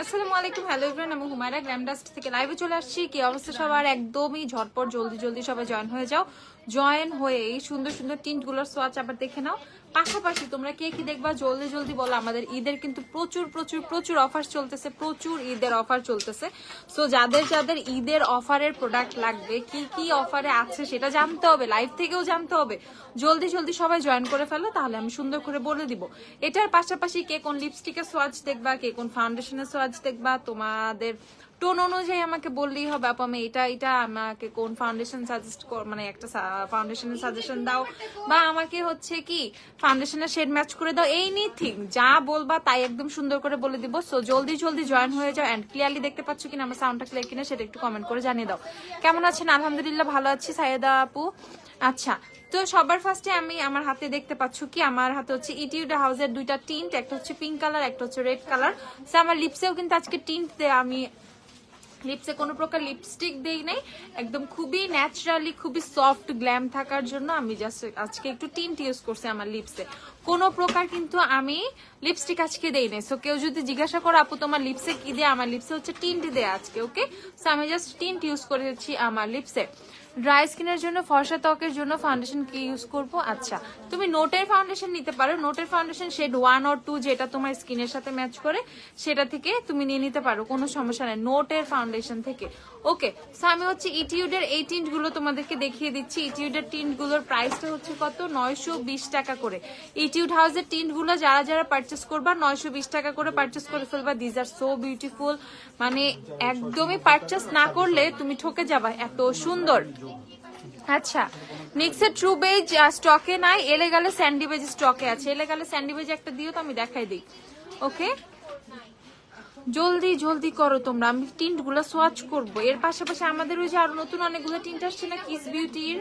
আসসালামু আলাইকুম, hello everyone, আমি হুমায়রা গ্ল্যাম ডাস্ট থেকে লাইভে চলে আসছি। কি অবস্থা সবার? একদমই ঝটপট জলদি জলদি সবাই জয়েন হয়ে যাও। জয়েন হয়ে এই সুন্দর সুন্দর টিন্টগুলোর সোয়াচ আবার দেখে নাও। পাশাপাশি তোমরা কে কি দেখবা জলদি জলদি বলো। আমাদের ঈদের কিন্তু প্রচুর প্রচুর প্রচুর অফার চলতেছে, প্রচুর ঈদের অফার চলতেছে। সো যাদের যাদের ঈদের অফারের প্রোডাক্ট লাগবে, কি কি অফারে আছে সেটা জানতে হবে, লাইভ থেকেও জানতে হবে। জলদি জলদি সবাই জয়েন করে ফেলো, তাহলে আমি সুন্দর করে বলে দিব। এটার পাশাপাশি কে কোন লিপস্টিকের সোয়াচ দেখবা, কে কোন ফাউন্ডেশনের সোয়াচ দেখবা, তোমাদের টোন অনুযায়ী আমাকে বললেই হবে আপু আমি এটা আমাকে কোন ফাউন্ডেশন সাজেস্ট মানে একটা ফাউন্ডেশনের সাজেশন দাও, বা আমাকে হচ্ছে কি ফাউন্ডেশনের শেড ম্যাচ করে দাও। এনিথিং যা বলবা তাই একদম সুন্দর করে বলে দিব। সো জলদি জলদি জয়েন হয়ে যাও। এন্ড ক্লিয়ারলি দেখতে পাচ্ছ কিনা, আমার সাউন্ডটা ক্লিয়ার কিনা সেটা একটু কমেন্ট করে জানিয়ে দাও। কেমন আছেন? আলহামদুলিল্লাহ ভালো আছি সাইয়েদা আপু। আচ্ছা, তো সবার ফার্স্টে আমি আমার হাতে দেখতে পাচ্ছ কি, আমার হাতে হচ্ছে ইটিউড হাউসের দুইটা টিন্ট, একটা হচ্ছে পিঙ্ক কালার, একটা হচ্ছে রেড কালার। সো আমার লিপসেও কিন্তু আজকে টিন্ট দেয়, আমি লিপসে কোনো প্রকার লিপস্টিক দেই নাই, একদম খুবই ন্যাচারালি খুবই সফট গ্ল্যাম থাকার জন্য আমি জাস্ট আজকে একটু টিন্ট ইউজ করছি আমার লিপসে। কোনো প্রকার কিন্তু আমি লিপস্টিক আজকে দেই নাই। সো কেউ যদি জিজ্ঞাসা করো আপু তোমার লিপসে কি দেয়, আমার লিপসে হচ্ছে টিন্ট দেয় আজকে। ওকে, সো আমি জাস্ট টিন্ট ইউজ করেছি আমার লিপসে। ড্রাই স্কিনের জন্য, ফর্সা ত্বকের জন্য ফাউন্ডেশন কি ইউজ করব? আচ্ছা, তুমি নোটের ফাউন্ডেশন নিতে পারো। নোটের ফাউন্ডেশন শেড 1 or 2 যেটা তোমার স্কিনের সাথে ম্যাচ করে সেটা থেকে তুমি নিয়ে নিতে পারো, কোনো সমস্যা নেই নোটের ফাউন্ডেশন থেকে। ওকে, সো আমি হচ্ছে ইটিউডের এই টিন্ট গুলো তোমাদেরকে দেখিয়ে দিচ্ছি। ইটিউডের টিন্ট গুলোর প্রাইসটা হচ্ছে কত? 920 টাকা করে। ইটিউড হাউসের টিন্ট গুলো যারা যারা পারচেস করবা 920 টাকা করে পারচেস করে ফেলবা। দিজ আর সো বিউটিফুল, মানে একদমই পারচেস না করলে তুমি ঠকে যাবা, এত সুন্দর। আচ্ছা, নিক্সের ট্রু বেজ স্টকে নাই, এলে গেলে স্যান্ডি বেজ স্টকে আছে। এলে গেলে স্যান্ডি বেজ একটা দিও তো আমি দেখাই দিই। ওকে, জলদি জলদি করো তোমরা, আমি টিন্ট গুলো সোয়াচ করবো। এর পাশাপাশি আমাদের ওই যে আরো নতুন অনেকগুলো টিন্ট আসছে না কিস বিউটির,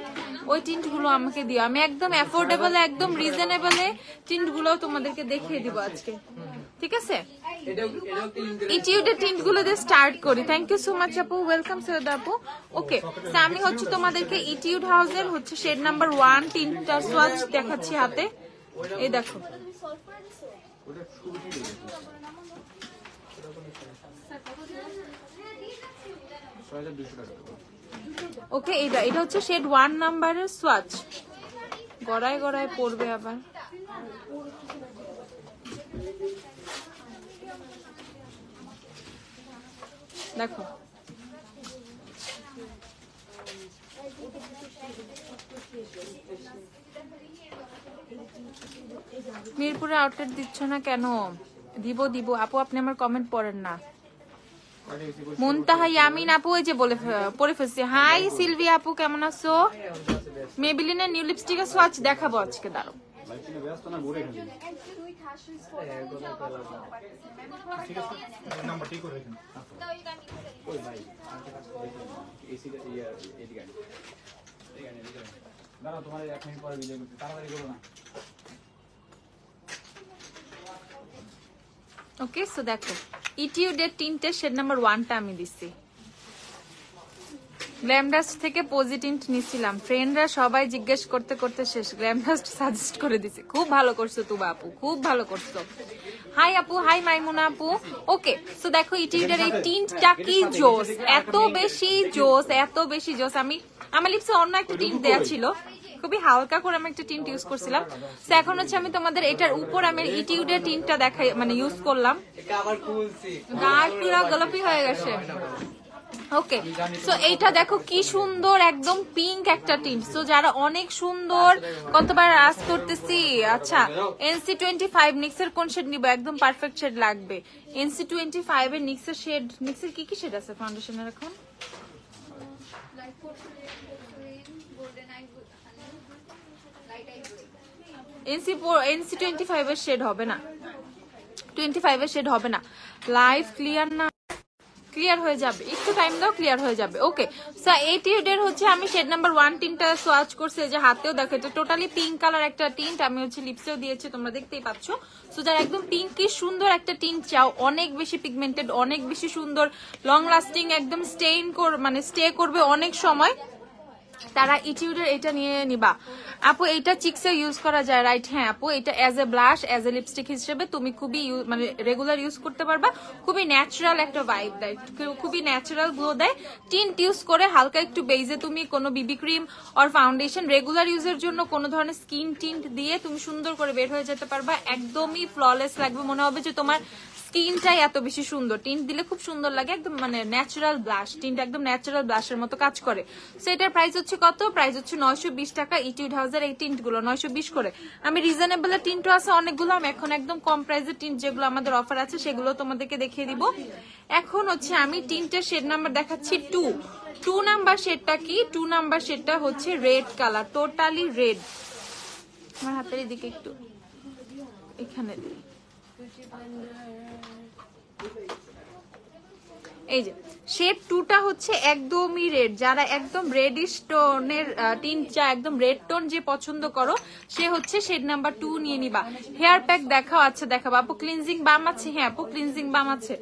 ওই টিন্ট গুলো আমাকে দিও। আমি একদম অ্যাফোর্ডেবল একদম রিজনেবলে টিন্ট গুলো তোমাদেরকে দেখিয়ে দিব আজকে, ঠিক আছে? ইটিউডের টিন্ট গুলো দিয়ে স্টার্ট করি। থ্যাংক ইউ সো মাচ আপু, ওয়েলকাম সৈয়দ আপু। ওকে, আমি হচ্ছে তোমাদেরকে ইটিউড হাউসের হচ্ছে শেড নাম্বার 1 টিন্টটা সোয়াচ দেখাচ্ছি হাতে। এই দেখো, ওকে, এটা হচ্ছে শেড 1 নাম্বারের সোয়াচ। গড়ায় গড়ায় পড়বে আবার। দেখো, মিরপুরে আউটলেট দিচ্ছ না কেন? দিব দিব আপু, আপনি আমার কমেন্ট পড়েন না। মুনতাহা ইয়ামিন আপু ওই যে পড়ে ফেলছি। হাই সিলভি আপু, কেমন আছো? মেবিলিনের নিউ লিপস্টিকের সোয়াচ দেখাবো আজকে, দাঁড়ো। ওকে, সো দেখো ইটিউডের টিন্টের শেড নাম্বার 1টা আমি দিচ্ছি। গ্ল্যামডাস্ট থেকে পজিটিভ নিছিলাম, ফ্রেন্ডরা সবাই জিজ্ঞেস করতে করতে শেষ, গ্ল্যামডাস্ট সাজেস্ট করে দিছে। খুব ভালো করছো তুবা আপু, খুব ভালো করছো। হাই আপু, হাই মাইমুনা আপু। ওকে, সো দেখো ইটিউডের এই টিন্টটা কি জোস, এত বেশি জোস, এত বেশি জোস। আমি আমার লিপসে অন্য একটা টিন্ট দেয়া ছিল, খুবই হালকা করে আমি একটা টিন্ট ইউজ করছিলাম। তো এখন হচ্ছে আমি তোমাদের এটার উপর আমি ইটিউডের টিন্টটা দেখাই, মানে ইউজ করলাম। গাঢ় পুরো গোলাপি হয়ে গেছে। ওকে, সো এইটা দেখো কি সুন্দর, একদম পিঙ্ক একটা টিন্ট। সো যারা অনেক সুন্দর, কতবার আস করতেছি। আচ্ছা, NC25 নিক্সের কোন শেড নিব? একদম পারফেক্ট শেড লাগবে। NC25 এর নিক্সের শেড, নিক্সের কি কি শেড আছে ফাউন্ডেশনের এখন? NC25 এর শেড হবে না, 25 এর শেড হবে না। লাইভ ক্লিয়ার না? ক্লিয়ার হয়ে যাবে, একটু টাইম দাও, ক্লিয়ার হয়ে যাবে। ওকে, সো এটিউডের হচ্ছে আমি শেড নাম্বার 1 টিনটা সোয়াচ করছি, যে হাতেও দেখো এটা টোটালি পিঙ্ক কালার একটা টিন্ট, আমি হচ্ছে লিপসেও দিয়েছি, তোমরা দেখতেই পাচ্ছ। সো যারা একদম পিঙ্কি সুন্দর একটা টিন্ট চাও, অনেক বেশি পিগমেন্টেড, অনেক বেশি সুন্দর, লং লাস্টিং, একদম স্টে করবে অনেক সময়, তারা ইটিউডের এটা নিয়ে নিবা। আপু এটা চিক্সে ইউজ করা যায়, রাইট? হ্যাঁ আপু, এটা as a blush, as a lipstick হিসেবে তুমি খুবই মানে রেগুলার ইউজ করতে পারবা। খুবই ন্যাচারাল একটা ভাইব দেয়, খুবই ন্যাচারাল গ্লো দেয়। টিন্ট ইউজ করে হালকা একটু বেজে তুমি কোনো বিবি ক্রিম আর ফাউন্ডেশন রেগুলার ইউজের জন্য কোনো ধরনের স্কিন টিন্ট দিয়ে তুমি সুন্দর করে বের হয়ে যেতে পারবা। একদমই ফ্ললেস লাগবে, মনে হবে যে তোমার স্কিনটাই এত বেশি সুন্দর। টিন্ট দিলে খুব সুন্দর লাগে, একদম মানে ন্যাচারাল ব্লাশ, টিন্ট একদম ন্যাচারাল ব্লাশের মতো কাজ করে। সো এটার প্রাইস হচ্ছে কত? প্রাইস হচ্ছে 920 টাকা। ইটিউড হাউসের এই টিন্ট গুলো 920 করে। আমি রিজনেবল টিন্টও আছে অনেকগুলো, আমি এখন একদম কম প্রাইসের টিন্ট যেগুলো আমাদের অফার আছে সেগুলো তোমাদেরকে দেখিয়ে দিব। এখন হচ্ছে আমি টিন্টের শেড নাম্বার দেখাচ্ছি 2 নাম্বার শেডটা কি? 2 নাম্বার শেডটা হচ্ছে রেড কালার, টোটালি রেড। আমার হাতের দিকে একটু এখানে দিই, এই যে শেড 2টা হচ্ছে একদমই রেড। যারা একদম রেডিশ টোনের টিন্ট চায়, একদম রেড টোন যে পছন্দ করো, সে হচ্ছে শেড নাম্বার 2 নিয়ে নিবা। হেয়ার প্যাক দেখাও? আচ্ছা দেখাবো আপু। ক্লিনজিং বাম আছে? হ্যাঁ আপু ক্লিনজিং বাম আছে,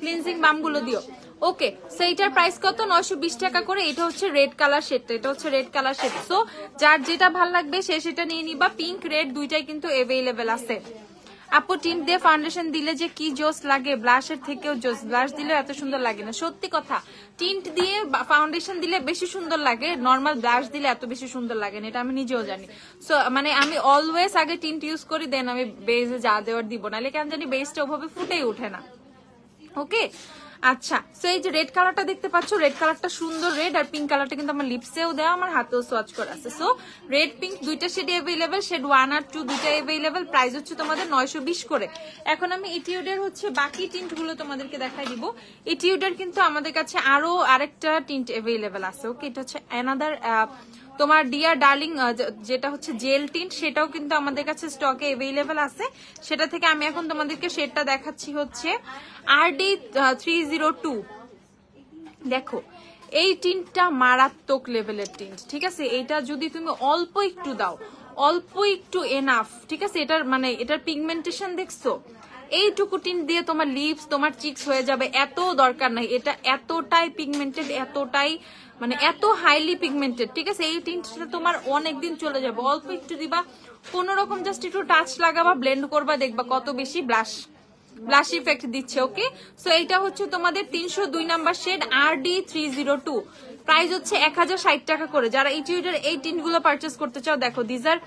ক্লিনজিং বাম গুলো দিও। ওকে, সো এটার প্রাইস কত? 920 টাকা করে। এটা হচ্ছে রেড কালার শেডটা, এটা হচ্ছে রেড কালার শেড। সো যার যেটা ভালো লাগবে সে সেটা নিয়ে নিবা। পিঙ্ক রেড দুইটাই কিন্তু অ্যাভেলেবেল আছে। আপু টিন্ট দিয়ে ফাউন্ডেশন দিলে যে কি জোস লাগে, ব্লাশের থেকেও জোস। ব্লাশ দিলে এত সুন্দর লাগে না, সত্যি কথা। টিন্ট দিয়ে ফাউন্ডেশন দিলে বেশি সুন্দর লাগে, নর্মাল ব্লাশ দিলে এত বেশি সুন্দর লাগে না, এটা আমি নিজেও জানি। সো মানে আমি অলওয়েজ আগে টিন্ট ইউজ করি, দেন আমি বেজে যা দেওয়ার দিব, নাহলে কেন জানি বেসটা ওভাবে ফুটেই ওঠে না। ওকে আচ্ছা, সো এই যে রেড কালারটা দেখতে পাচ্ছ, রেড কালারটা সুন্দর রেড, আর পিঙ্ক কালারটা কিন্তু আমার লিপসেও দেওয়া, আমার হাতেও সোয়াচ করা আছে। সো রেড পিঙ্ক দুইটা শেডে অ্যাভেলেবেল, শেড 1 আর 2 দুইটা অ্যাভেলেবেল। প্রাইস হচ্ছে তোমাদের 920 করে। এখন আমি ইটিউডের হচ্ছে বাকি টিন্ট গুলো তোমাদেরকে দেখাই দিব। ইটিউডের কিন্তু আমাদের কাছে আরো আরেকটা টিন্ট অ্যাভেলেবেল আছে। ওকে, এটা হচ্ছে অ্যানাদার তোমার ডিয়ার ডার্লিং, যেটা হচ্ছে জেল টিন্ট, সেটাও কিন্তু আমাদের কাছে স্টকে অ্যাভেলেবেল আছে। সেটা থেকে আমি এখন তোমাদেরকে শেডটা দেখাচ্ছি হচ্ছে RD 302। দেখো এই টিন্টটা মারাত্মক লেভেলের টিন্ট, ঠিক আছে? এটা যদি তুমি অল্প একটু দাও, অল্প একটু এনাফ, ঠিক আছে? এটার মানে এটার পিগমেন্টেশন দেখছো, এইটুকু টিন্ট দিয়ে তোমার লিপস, তোমার চিক্স হয়ে যাবে, এত দরকার নাই। এটা এতটাই পিগমেন্টেড, এতটাই মানে এত হাইলি পিগমেন্টেড, ঠিক আছে? এই টিন্টটা তোমার অনেকদিন চলে যাবে। অল্প একটু দিবা, কোন রকম জাস্ট একটু টাচ লাগাবা, ব্লেন্ড করবা, দেখবা কত বেশি ব্লাশ ইফেক্ট দিচ্ছে। ওকে, সো এইটা হচ্ছে তোমাদের 302 নাম্বার শেড RD 302। প্রাইস হচ্ছে 1060 টাকা করে। যারা ইটিউডের এই টিন্ট গুলো পারচেস করতে চাও, দেখো দিজ আর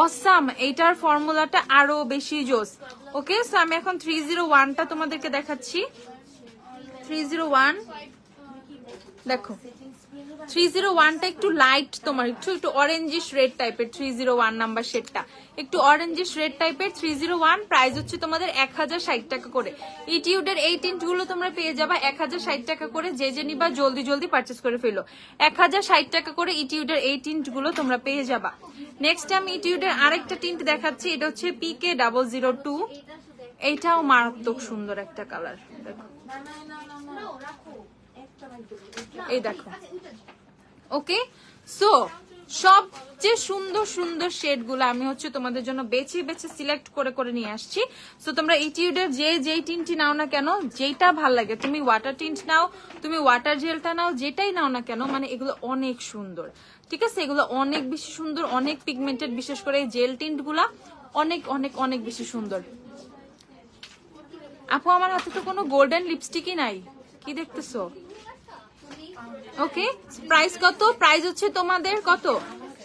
অসাম, এইটার ফর্মুলাটা আরো বেশি জোস। ওকে, সো আমি এখন 301টা তোমাদেরকে দেখাচ্ছি। 301 দেখো, 301টা একটু লাইট, তোমার একটু অরেঞ্জিশ রেড টাইপের। 301 নাম্বার শেডটা একটু অরেঞ্জিশ রেড টাইপের। 301 প্রাইস হচ্ছে তোমাদের 1060 টাকা করে। ইটিউডের এই টিন্ট গুলো তোমরা পেয়ে যাবা 1060 টাকা করে। যে যে নিবা জলদি জলদি পারচেস করে ফেলো। 1060 টাকা করে ইটিউডের এই টিন্ট গুলো তোমরা পেয়ে যাবা। নেক্সট আমি ইটিউডের আরেকটা টিন্ট দেখাচ্ছি, এটা হচ্ছে PK 002। এইটাও মারাত্মক সুন্দর একটা কালার, দেখো এই দেখো। ওকে, সো সবচেয়ে সুন্দর সুন্দর শেড গুলো আমি হচ্ছে তোমাদের জন্য বেছে বেছে সিলেক্ট করে করে নিয়ে আসছি। সো তোমরা ইটিউডের যেই টিন্টই নাও না কেন, যেটা ভাল লাগে, তুমি ওয়াটার টিন্ট নাও, তুমি ওয়াটার জেলটা নাও, যেটাই নাও না কেন, মানে এগুলো অনেক সুন্দর, ঠিক আছে? এগুলো অনেক বেশি সুন্দর, অনেক পিগমেন্টেড, বিশেষ করে এই জেল টিন্ট গুলা অনেক অনেক অনেক বেশি সুন্দর। আপু আমার হাতে তো কোনো গোল্ডেন লিপস্টিকই নাই, কি দেখতেছো? ওকে, প্রাইস কত? প্রাইস হচ্ছে তোমাদের কত?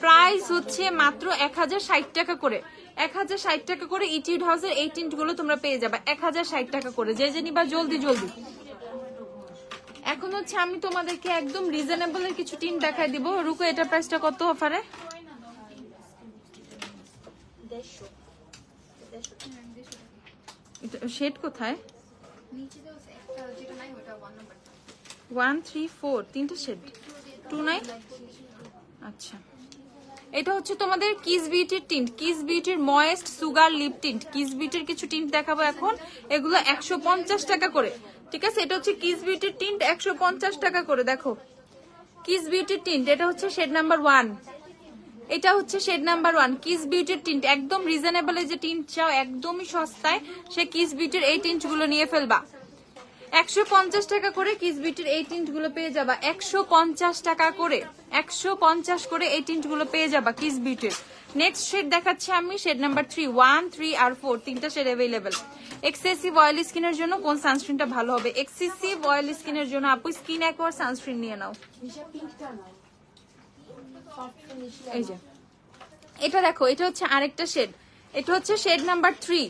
প্রাইস হচ্ছে মাত্র 1060 টাকা করে। 1060 টাকা করে ইটিউড হাউসের এই টিন্ট গুলো তোমরা পেয়ে যাবে 1060 টাকা করে। যে যে নিবা জলদি জলদি। এখন হচ্ছে আমি তোমাদেরকে একদম রিজনেবল এর কিছু টিন্ট দেখাই দিব। রুকো, এটা প্রাইসটা কত অফারে? শেড কোথায়? 1 3 4 তিনটা শেড, 29। আচ্ছা, এটা হচ্ছে তোমাদের কিস বিউটির টিন্ট, কিস বিউটির moist sugar lip tint. Kiss বিউটির কিছু টিন্ট দেখাবো এখন, এগুলো 150 টাকা করে, ঠিক আছে? এটা হচ্ছে কিস বিউটির টিন্ট 150 টাকা করে। দেখো কিস বিউটির টিন্ট, এটা হচ্ছে শেড নাম্বার 1, এটা হচ্ছে শেড নাম্বার 1 কিস বিউটির টিন্ট। একদম রিজনেবল, যে টিন্ট চাও একদমই সস্তায়, সে কিস বিউটির এই টিন্ট গুলো নিয়ে ফেলবা। 150 টাকা করে কিস বিউটির এই টিন্ট গুলো পেয়ে যাবা 150 টাকা করে। 150 করে এই টিন্ট গুলো পেয়ে যাবা কিস বিউটির। নেক্সট শেড দেখাচ্ছি আমি, শেড নাম্বার 3, 1, 3 আর 4 তিনটা শেড অ্যাভেলেবেল। এক্সেসিভ অয়েলি স্কিনের জন্য কোন সানস্ক্রিনটা ভালো হবে? এক্সেসিভ অয়েলি স্কিনের জন্য আপু স্কিন অ্যাকোয়ার সানস্ক্রিন নিয়ে নাও। এই যে এটা দেখো, এটা হচ্ছে আরেকটা শেড, এটা হচ্ছে শেড নাম্বার 3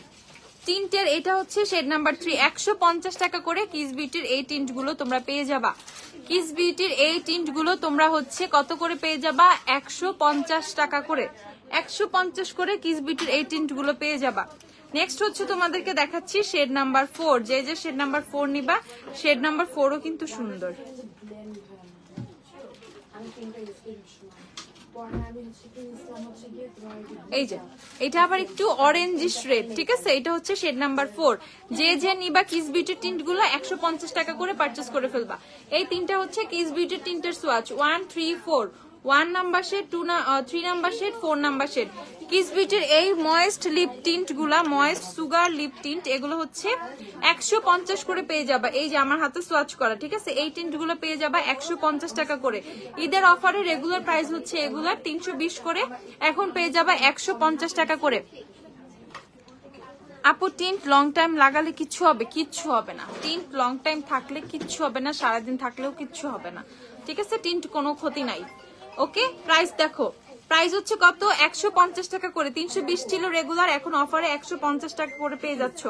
টিন্টের, এটা হচ্ছে শেড নাম্বার 3। 150 টাকা করে কিস বিউটির এই টিন্ট গুলো তোমরা পেয়ে যাবা। কিস বিউটির এই টিন্ট গুলো তোমরা হচ্ছে কত করে পেয়ে যাবা? 150 টাকা করে, 150 করে কিস বিউটির এই টিন্ট গুলো পেয়ে যাবা। নেক্সট হচ্ছে তোমাদেরকে দেখাচ্ছি শেড নাম্বার 4। যে যে শেড নাম্বার 4 নিবা, শেড নাম্বার 4ও কিন্তু সুন্দর। এই যে এটা আবার একটু অরেঞ্জিশ রেড, ঠিক আছে? এটা হচ্ছে শেড নাম্বার 4। যে যে নিবা কিস বিউটি টিন্ট গুলো 150 টাকা করে পারচেস করে ফেলবা। এই তিনটা হচ্ছে কিস বিউটি টিন্টের swatch, 1, 3, 4, 1 number shade, 3 number shade, 4 number shade. Kiss বিউটির এই ময়েস্ট লিপ টিন্ট গুলা, ময়েস্ট সুগার লিপ টিন্ট, এগুলো হচ্ছে 150 করে পেয়ে যাবা। এই যে আমার হাতে সোয়াচ করা, ঠিক আছে? এই টিন্ট গুলো পেয়ে যাবা 150 টাকা করে। ঈদের অফারে রেগুলার প্রাইস হচ্ছে এগুলার 320 করে, এখন পেয়ে যাবা 150 টাকা করে। আপু টিন্ট লং টাইম লাগালে কিচ্ছু হবে? কিচ্ছু হবে না। টিন্ট লং টাইম থাকলে কিচ্ছু হবে না, সারাদিন থাকলেও কিচ্ছু হবে না, ঠিক আছে? টিন্ট কোনো ক্ষতি নাই। ওকে, প্রাইস দেখো, প্রাইস হচ্ছে কত? 150 টাকা করে। 320 ছিল রেগুলার, এখন অফারে 150 টাকা করে পেয়ে যাচ্ছ।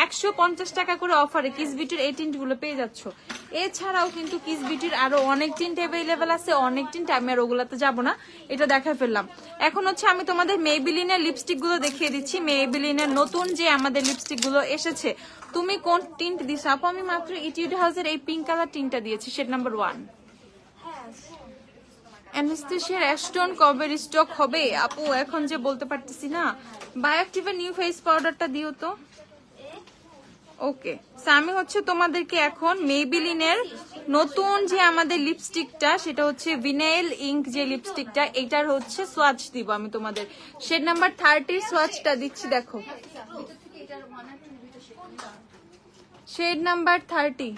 150 টাকা করে অফারে কিস বিউটির এই টিন্ট গুলো পেয়ে যাচ্ছ। এছাড়াও কিন্তু কিস বিউটির আরো অনেক টিন্ট অ্যাভেলেবেল আছে, অনেক টিন্ট, আমি আর ওগুলাতে যাবো না, এটা দেখা ফেললাম। এখন হচ্ছে আমি তোমাদের মেবিলিনের লিপস্টিক গুলো দেখিয়ে দিচ্ছি। মেবিলিনের নতুন যে আমাদের লিপস্টিক গুলো এসেছে, তুমি কোন টিন্ট দিছো আপু? আমি মাত্র ইটিউড হাউসের এই পিঙ্ক কালার টিন্টটা দিয়েছি, শেড নাম্বার 1। অ্যানাস্টেসিয়ার অ্যাশটোন কবে স্টক হবে? আপু এখন যে বলতে পারতেছি না। বায়োঅ্যাক্টিভের নিউ ফেস পাউডারটা দিও তো। ওকে, আমি হচ্ছে তোমাদেরকে এখন মেবিলিনের নতুন যে আমাদের লিপস্টিকটা, সেটা হচ্ছে ভিনাইল ইঙ্ক যে লিপস্টিকটা, এটার হচ্ছে সোয়াচ দিব আমি তোমাদের। শেড নাম্বার 30 সোয়াচটা দিচ্ছি, দেখো শেড নাম্বার 30,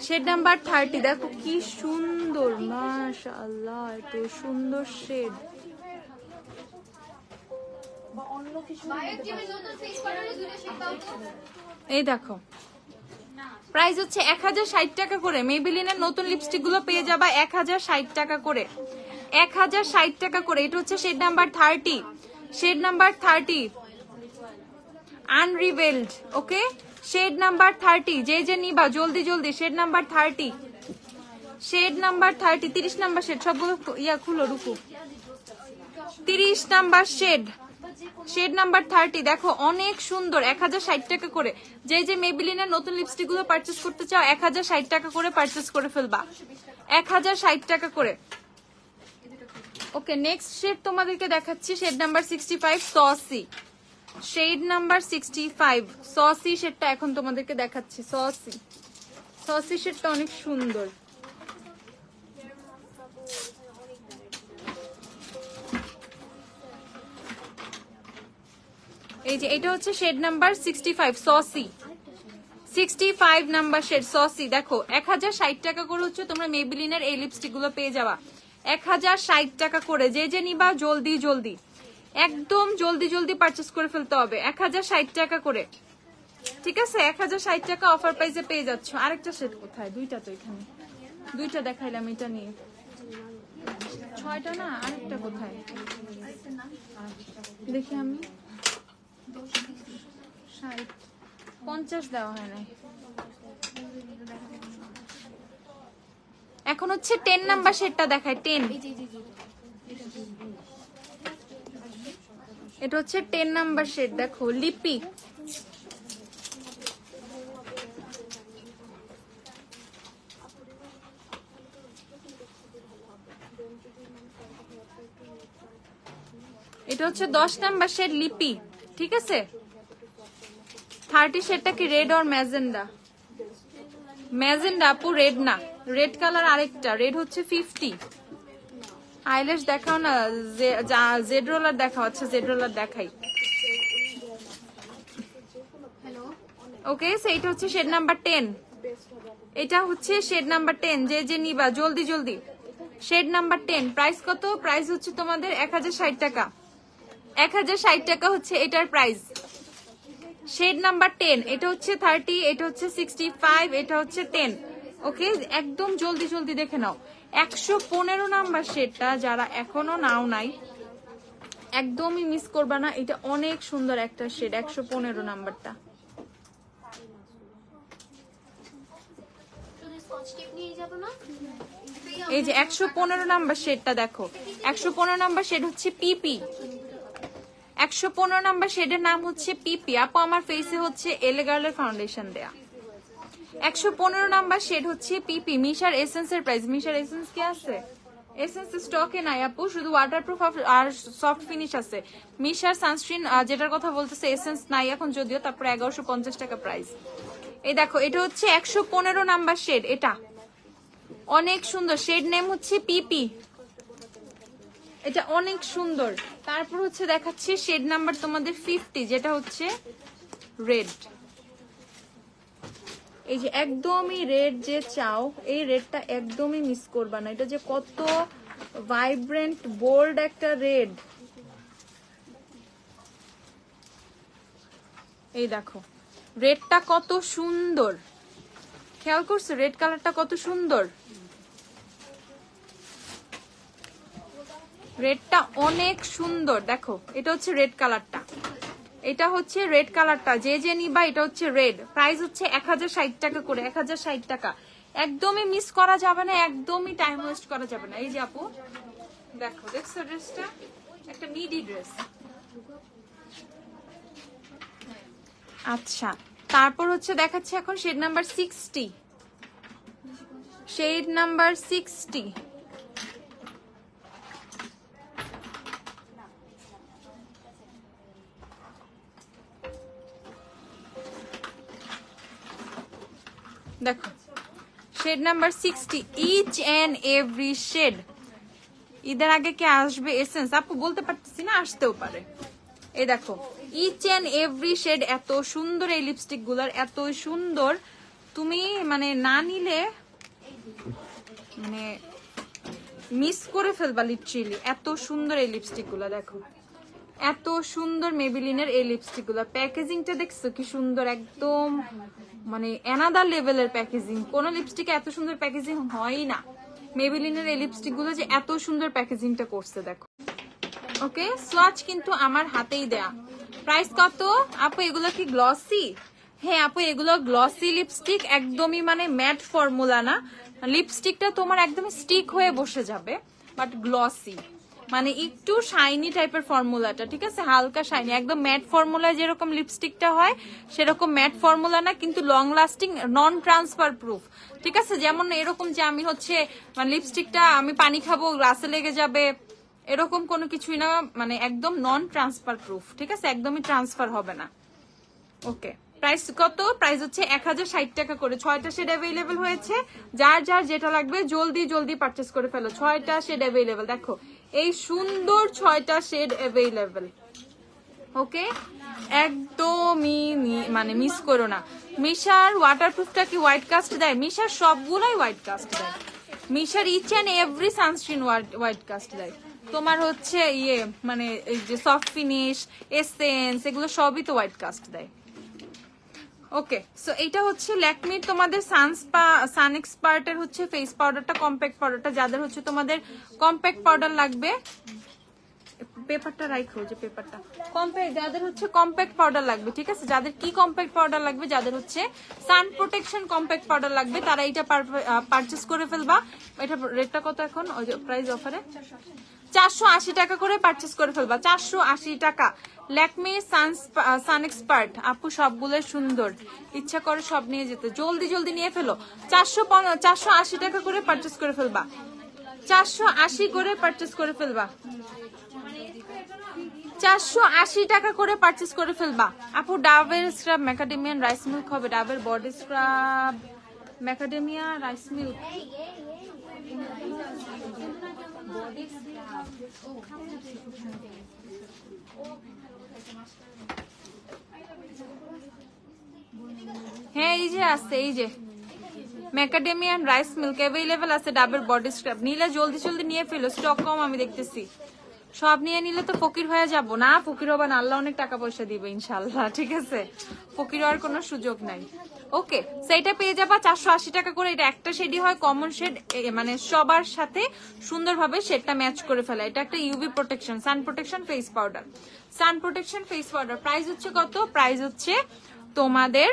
শেড নাম্বার 30 দেখো কি সুন্দর, মাশাআল্লাহ, এত সুন্দর শেড। এই দেখো, প্রাইস হচ্ছে 1060 টাকা করে। মেবিলিনের নতুন লিপস্টিক গুলো পেয়ে যাবা 1060 টাকা করে, 1060 টাকা করে। এটা হচ্ছে shade number 30, shade number 30 unrevealed. Okay, shade number 30, যে যে নিবা জলদি জলদি। Shade number 30, shade number 30, 30 number shade, সবগুলো খুলো, রুকু। 30 নাম্বার শেড, শেড নাম্বার 30 দেখো অনেক সুন্দর, 1060 টাকা করে। যে যে মেবিলিনের নতুন লিপস্টিক গুলো পারচেস করতে চাও 1060 টাকা করে পারচেস করে ফেলবা, 1060 টাকা করে। ওকে, নেক্সট শেড তোমাদেরকে দেখাচ্ছি, shade number 65 saucy, shade number 65 saucy শেডটা এখন তোমাদেরকে দেখাচ্ছি। সসি, সসি শেডটা অনেক সুন্দর। এই যে এটা হচ্ছে শেড নাম্বার 65 সসি, 65 নাম্বার শেড সসি। দেখো 1060 টাকা করে হচ্ছে তোমরা মেবিলিনের এই লিপস্টিক গুলো পেয়ে যাবা, 1060 টাকা করে। যে যে নিবা জলদি জলদি, একদম জলদি জলদি পারচেস করে ফেলতে হবে, 1060 টাকা করে, ঠিক আছে? 1060 টাকা অফার প্রাইসে পেয়ে যাচ্ছ। আরেকটা শেড কোথায়? দুইটা তো এখানে, দুইটা দেখাইলাম, এটা নিয়ে 6টা না, আরেকটা কোথায় দেখি আমি। 60 50 দেওয়া হয় নাই। এখন হচ্ছে 10 নাম্বার শেডটা দেখায়, 10। এটা হচ্ছে 10 নাম্বার শেড, দেখো লিপি। এটা হচ্ছে 10 নাম্বার শেড লিপি, ঠিক আছে? 30 শেডটা কি রেড আর ম্যাজেন্ডা? ম্যাজেন্ডা আপু, রেড না, রেড কালার আরেকটা, রেড হচ্ছে 50। আইল্যাশ দেখাও না, জেড রোলার দেখাও। আচ্ছা জেড রোলার দেখাই। ওকে, সেইটা হচ্ছে শেড নাম্বার 10, এটা হচ্ছে শেড নাম্বার 10, যে নিবা জলদি জলদি। শেড নাম্বার 10, প্রাইস কত? প্রাইস হচ্ছে তোমাদের 1060 টাকা। 1060 টাকা হচ্ছে এটার প্রাইস। শেড নাম্বার 10, এটা হচ্ছে 30, এটা হচ্ছে 65, এটা হচ্ছে 10। ওকে, একদম জলদি জলদি দেখে নাও। 115 নাম্বার শেডটা যারা এখনো নাও নাই একদমই মিস করবা না, এটা অনেক সুন্দর একটা শেড। 115 নাম্বারটা, এই যে 115 নাম্বার শেডটা দেখো। 115 নাম্বার শেড হচ্ছে পিপি। 115 নাম্বার শেডের নাম হচ্ছে পিপি। আপু আমার ফেসে হচ্ছে এলে গার্লের ফাউন্ডেশন দেয়া। 115 নাম্বার শেড হচ্ছে পিপি। মিশার এসেন্সের প্রাইস, মিশার এসেন্স কি আছে? এসেন্স স্টকে নাই আপু, শুধু ওয়াটারপ্রুফ আর সফট ফিনিশ আছে। মিশার সানস্ক্রিন যেটার কথা বলতেছে এসেন্স নাই এখন যদিও, তারপরে 1150 টাকা প্রাইস। এই দেখো, এটা হচ্ছে 115 নাম্বার শেড, এটা অনেক সুন্দর। শেড নেম হচ্ছে পিপি, এটা অনেক সুন্দর। তারপর হচ্ছে দেখাচ্ছি শেড নাম্বার তোমাদের 50, যেটা হচ্ছে রেড। এই যে একদমই রেড যে চাও, এই রেডটা একদমই মিস করবা না। এটা যে কত ভাইব্রেন্ট বোল্ড একটা রেড। এই দেখো রেডটা কত সুন্দর, খেয়াল করছো রেড কালারটা কত সুন্দর? রেডটা অনেক সুন্দর। দেখো এটা হচ্ছে রেড কালারটা, এটা হচ্ছে রেড কালারটা, যে নিবা এটা হচ্ছে রেড। প্রাইস হচ্ছে 1060 টাকা করে, 1060 টাকা। একদমই মিস করা যাবে না, একদমই টাইম ওয়েস্ট করা যাবে না। এই যে আপু দেখো, দেখছো ড্রেসটা? একটা মিডি ড্রেস। আচ্ছা, তারপর হচ্ছে দেখাচ্ছি এখন শেড নাম্বার 60। শেড নাম্বার 60, দেখো shade number 60, each and every shade. ঈদের আগে কে আসবে এসেন্স? আপু বলতে পারতেছি না, আসতেও পারে। এই দেখো ইচ এন্ড এভরি শেড এত সুন্দর, এই লিপস্টিক গুলার এত সুন্দর, তুমি মানে না নিলে মানে মিস করে ফেলবা লিটারেলি। এত সুন্দর এই লিপস্টিক গুলা, দেখো এত সুন্দর মেবিলিনের এই লিপস্টিক গুলা। প্যাকেজিংটা দেখছো কি সুন্দর, একদম মানে অ্যানাদার লেভেলের প্যাকেজিং। কোন লিপস্টিকে এত সুন্দর প্যাকেজিং হয় না। মেবিলিনের এই লিপস্টিক গুলো যে এত সুন্দর প্যাকেজিংটা করছে দেখো। ওকে, সোয়াচ কিন্তু আমার হাতেই দেয়া। প্রাইস কত আপু? এগুলো কি গ্লসি? হ্যাঁ আপু, এগুলো গ্লসি লিপস্টিক, একদমই মানে ম্যাট ফর্মুলা না। লিপস্টিকটা তোমার একদম স্টিক হয়ে বসে যাবে, বাট গ্লসি মানে একটু শাইনি টাইপের ফর্মুলাটা, ঠিক আছে? হালকা শাইনি, একদম ম্যাট ফর্মুলা যেরকম লিপস্টিকটা হয় সেরকম ম্যাট ফর্মুলা না, কিন্তু লং লাস্টিং, নন ট্রান্সফার প্রুফ, ঠিক আছে? যেমন এরকম যে আমি হচ্ছে মানে লিপস্টিকটা আমি পানি খাবো গ্লাসে লেগে যাবে, এরকম কোনো কিছুই না, মানে একদম নন ট্রান্সফার প্রুফ, ঠিক আছে? একদমই ট্রান্সফার হবে না। ওকে, প্রাইস কত? প্রাইস হচ্ছে 1060 টাকা করে। 6টা শেড অ্যাভেলেবেল হয়েছে, যার যার যেটা লাগবে জলদি জলদি পারচেস করে ফেলো। 6টা শেড অ্যাভেলেবেল, দেখো এই সুন্দর 6টা শেড অ্যাভেলেবেল। ওকে, একদমই মানে মিস করো না। মিশার ওয়াটারপ্রুফটা কি হোয়াইট কাস্ট দেয়? মিশার সবগুলাই হোয়াইট কাস্ট দেয়। মিশার each and every sunscreen white cast দেয়। তোমার হচ্ছে ইয়ে মানে এই যে সফট ফিনিশ, এসেন্স, এগুলো সবই তো হোয়াইট কাস্ট দেয়। ওকে, সো এটা হচ্ছে ল্যাকমির তোমাদের সান এক্সপার্টের হচ্ছে ফেস পাউডারটা, কম্প্যাক্ট পাউডারটা। যাদের হচ্ছে তোমাদের কম্প্যাক্ট পাউডার লাগবে, পেপারটা রাখো, যে পেপারটা কম্প্যাক্ট, যাদের হচ্ছে কম্প্যাক্ট পাউডার লাগবে, ঠিক আছে? যাদের কি কম্প্যাক্ট পাউডার লাগবে, যাদের হচ্ছে সান প্রোটেকশন কম্প্যাক্ট পাউডার লাগবে, তারা এটা পারচেস করে ফেলবা। এটা রেটটা কত এখন? ওই যে প্রাইস অফারে 480 টাকা করে পারচেস করে ফেলবা। 480 টাকা। ল্যাকমি সান এক্সপার্ট আপু, সবগুলো সুন্দর, ইচ্ছা করে সব নিয়ে যেতে। জলদি জলদি নিয়ে ফেলো। 480 টাকা করে পারচেস করে ফেলবা। 480 করে পারচেস করে ফেলবা। 480 টাকা করে পারচেস করে ফেলবা। আপু ডাবের স্ক্রাব ম্যাকাডেমিয়ান রাইস মিল্ক হবে। ডাবের body scrub macadamia rice milk, হ্যাঁ এই যে আছে, এই যে ম্যাকাডেমিয়ান রাইস মিল্ক অ্যাভেলেবেল আছে। ডাবের বডি স্ক্রাব নিলে জলদি জলদি নিয়ে ফেলো, স্টক কম আমি দেখতেছি। সব নিয়ে নিলে তো ফকির হয়ে যাব না, ফকির হবে না, আল্লাহ অনেক টাকা পয়সা দিবে ইনশাল্লাহ, ঠিক আছে, ফকির হওয়ার কোনো সুযোগ নাই। ওকে, সেইটা পেয়ে যাবা 480 টাকা করে। এটা একটা শেডই হয়, কমন শেড, মানে সবার সাথে সুন্দরভাবে শেডটা ম্যাচ করে ফেলা। এটা একটা ইউভি প্রোটেকশন, সান প্রোটেকশন ফেস পাউডার, সান প্রোটেকশন ফেস পাউডার। প্রাইস হচ্ছে কত? প্রাইস হচ্ছে তোমাদের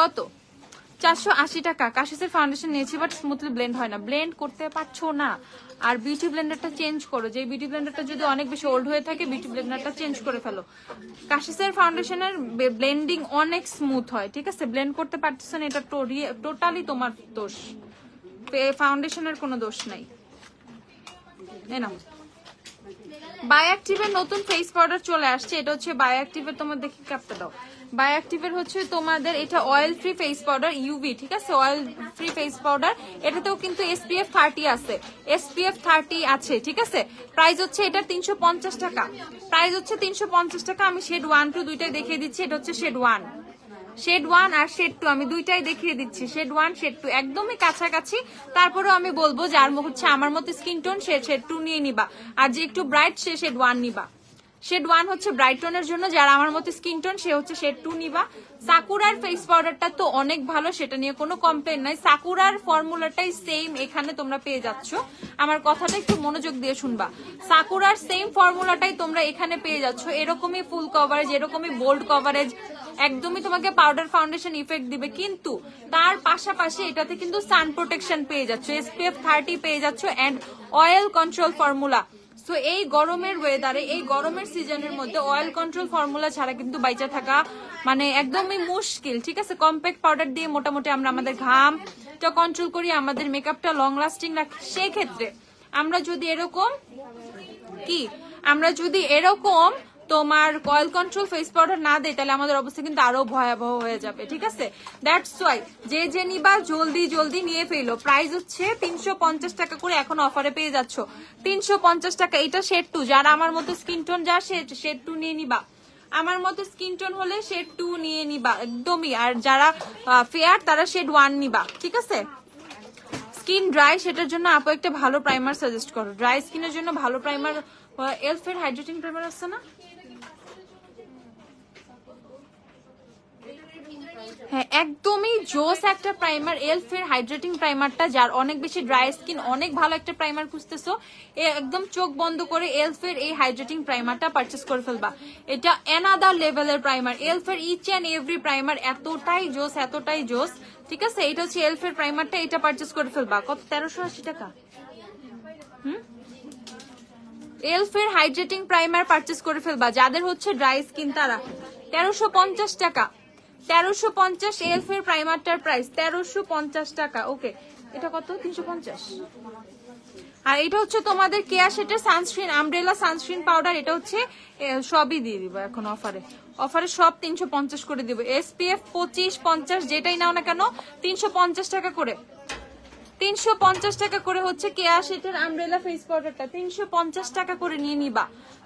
কত? 480 টাকা। কাশিসের ফাউন্ডেশন নিয়েছি, বাট স্মুথলি ব্লেন্ড হয় না। ব্লেন্ড করতে পারছো না, আর বিউটি ব্লেন্ডারটা চেঞ্জ করো। যে বিউটি ব্লেন্ডারটা যদি অনেক বেশি ওল্ড হয়ে থাকে, বিউটি ব্লেন্ডারটা চেঞ্জ করে ফেলো। কাশিসের ফাউন্ডেশনের ব্লেন্ডিং অনেক স্মুথ হয়, ঠিক আছে। ব্লেন্ড করতে পারতেছ না, এটা টোটালি তোমার দোষ, ফাউন্ডেশনের কোনো দোষ নাই। নাও, বায়োঅ্যাক্টিভের নতুন ফেস পাউডার চলে আসছে। এটা হচ্ছে বায়োঅ্যাক্টিভের, তোমার দেখি কাপটা দাও। বায়োঅ্যাক্টিভের হচ্ছে তোমাদের এটা oil free face powder, UV, ঠিক আছে, অয়েল ফ্রি ফেস পাউডার। এটাতেও কিন্তু SPF 30 আছে, SPF 30 আছে, ঠিক আছে। প্রাইস হচ্ছে এটা 350 টাকা, প্রাইস হচ্ছে 350 টাকা। আমি শেড 1 2 দুইটাই দেখিয়ে দিচ্ছি। এটা হচ্ছে শেড 1, শেড 1 আর শেড 2 আমি দুইটাই দেখিয়ে দিচ্ছি। শেড 1 শেড 2 একদমই কাছাকাছি। তারপরেও আমি বলবো যার হচ্ছে আমার মতো স্কিন টোন সে শেড 2 নিয়ে নিবা, আর যে একটু ব্রাইট সে শেড 1 নিবা। শেড 1 হচ্ছে ব্রাইট টোনের জন্য, যারা আমার মতো স্কিন টোন সে হচ্ছে শেড 2 নিবা। সাকুরার ফেস পাউডারটা তো অনেক ভালো, সেটা নিয়ে কোনো কমপ্লেন নাই। সাকুরার ফর্মুলাটাই সেম এখানে তোমরা পেয়ে যাচ্ছ। আমার কথাটা একটু মনোযোগ দিয়ে শুনবা। সাকুরার সেম ফর্মুলাটাই তোমরা এখানে পেয়ে যাচ্ছ। এরকমই ফুল কভারেজ, এরকমই বোল্ড কভারেজ, একদমই তোমাকে পাউডার ফাউন্ডেশন ইফেক্ট দিবে, কিন্তু তার পাশাপাশি এটাতে কিন্তু সান প্রোটেকশন পেয়ে যাচ্ছ, SPF 30 পেয়ে যাচ্ছ, and oil control formula. So এই গরমের ওয়েদারে, এই গরমের সিজনের মধ্যে অয়েল কন্ট্রোল ফর্মুলা ছাড়া কিন্তু বাইচা থাকা মানে একদমই মুশকিল, ঠিক আছে। কম্প্যাক্ট পাউডার দিয়ে মোটামুটি আমরা আমাদের ঘামটা কন্ট্রোল করি, আমাদের মেকআপটা লং লাস্টিং রাখি। সেই ক্ষেত্রে আমরা যদি এরকম তোমার অয়েল কন্ট্রোল ফেস পাউডার না দেয়, তাহলে আমাদের অবস্থা কিন্তু আরো ভয়াবহ হয়ে যাবে, ঠিক আছে। দ্যাটস ওয়াই যে নিবা জলদি জলদি নিয়ে ফেলো। প্রাইস হচ্ছে 350 টাকা করে, এখন অফারে পেয়ে যাচ্ছ 350 টাকা। এটা শেড 2, যারা আমার মতো স্কিন টোন যা শেড 2 নিয়ে নিবা, আমার মতো স্কিন টোন হলে শেড 2 নিয়ে নিবা একদমই। আর যারা ফেয়ার তারা শেড 1 নিবা, ঠিক আছে। স্কিন ড্রাই, সেটার জন্য আপু একটা ভালো প্রাইমার সাজেস্ট করো। ড্রাই স্কিনের জন্য ভালো প্রাইমার এলফের হাইড্রেটিং প্রাইমার আছে না? হ্যাঁ, একদমই জোস একটা প্রাইমার, এলফের হাইড্রেটিং প্রাইমারটা। যার অনেক বেশি ড্রাই স্কিন, অনেক ভালো একটা প্রাইমার খুঁজতেছো, একদম চোখ বন্ধ করে এলফের এই হাইড্রেটিং প্রাইমারটা পারচেস করে ফেলবা। এটা অ্যানাদার লেভেলের প্রাইমার। এলফের ইচ অ্যান্ড এভরি প্রাইমার এতটাই জোস, এতটাই জোস, ঠিক আছে। এটা হচ্ছে এলফের প্রাইমারটা, এটা পারচেস করে ফেলবা। কত? 1380 টাকা। এলফের হাইড্রেটিং প্রাইমার পারচেস করে ফেলবা যাদের হচ্ছে ড্রাই স্কিন, তারা 1350 টাকা। 1350 এলফের প্রাইমারটার প্রাইস 1350 টাকা। ওকে, এটা কত? 350। আর এটা হচ্ছে তোমাদের কেয়া শেটের সানস্ক্রিন, আমব্রেলা সানস্ক্রিন পাউডার। এটা হচ্ছে সবই দিয়ে দিব এখন অফারে, অফারে সব 350 করে দিব। SPF 25 50 যেটাই নাও না কেন 350 টাকা করে, 350 টাকা করে হচ্ছে কেয়া শেটের আমব্রেলা ফেস পাউডারটা 350 টাকা করে নিয়ে নিবা।